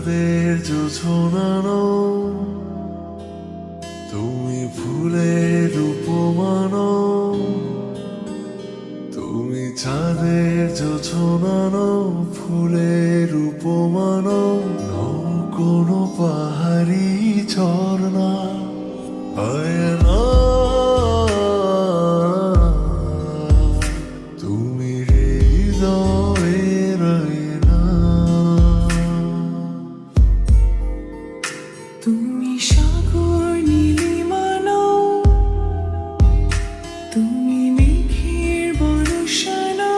চাঁদের জোছনানো, তুমি ফুলের উপমানো, তুমি চাঁদের জোছনানো, ফুলের উপমানো, কোনো পাহাড়ি ঝর্ণা আয়না, তুমি হৃদয়ের আয়না। তুমি সাগর নীলিমানো, তুমি মেঘের বর্ষানো,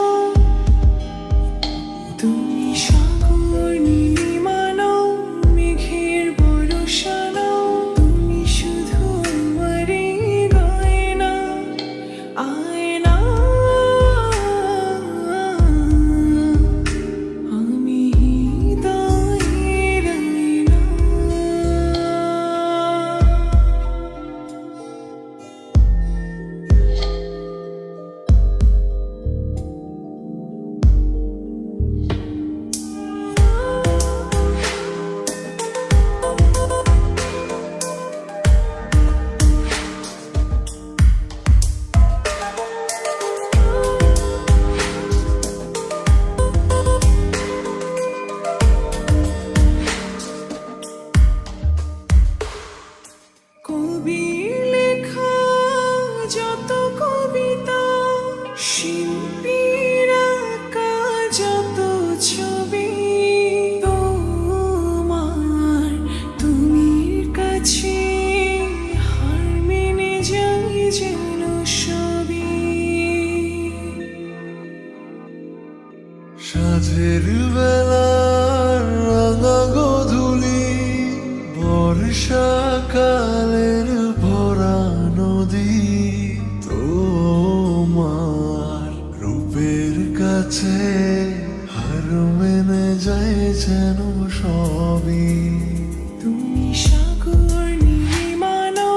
তুমি সাগর নীলিমানো, মেঘের বর্ষানো, তুমি শুধু আমারই গয়না আয়না। আমি হৃদয়ের আয়না। কবির লেখা যত কবিতা, শিল্পীর আঁকা যত ছবি, তোমার তুমির কাছে হার মেনে যাই যেন সবই। সাঁঝের বেলার রাঙা গোধূলি, বর্ষাকালের ভরা নদী, তোমার রূপের কাছে হার মেনে যায় যেন সবই। তুমি সাগর নীলিমানো,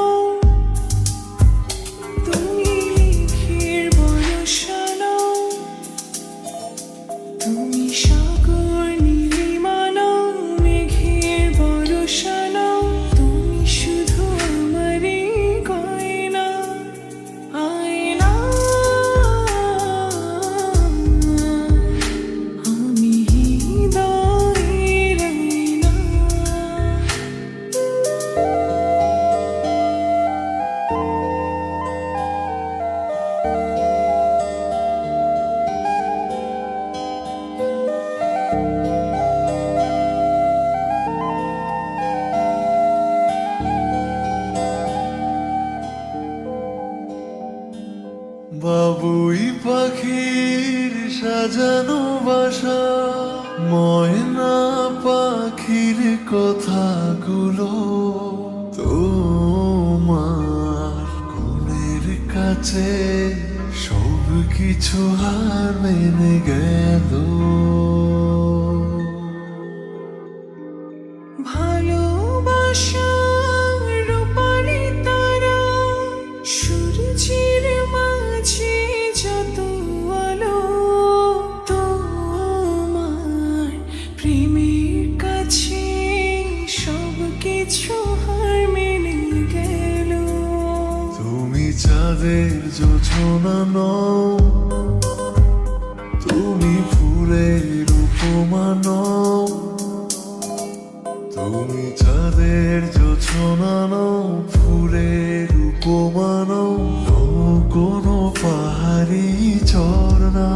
তুমি মেঘের বর্ষানো, তুমি সাগর নীলিমানো, মেঘের বর্ষানো, তুমি শুধু আমারই গয়না আয়না। আমি হৃদয়ের আয়না। বাবুই পাখির সাজানো বাসা, ময়না পাখির কথাগুলো, তোমার গুণের কাছে সব কিছু হার মেনে গেল। ভালোবাসা রূপালি তারা, সূর্যের মাঝে যত আলো, তোমার প্রেমের কাছে সব কিছু হার মেনে গেল। তুমি চাঁদের জোছনানো, তুমি ফুলের উপমানো, তুমি চাঁদের জোছনানো, ফুলের উপমানো, কোনো পাহাড়ি ঝর্ণা।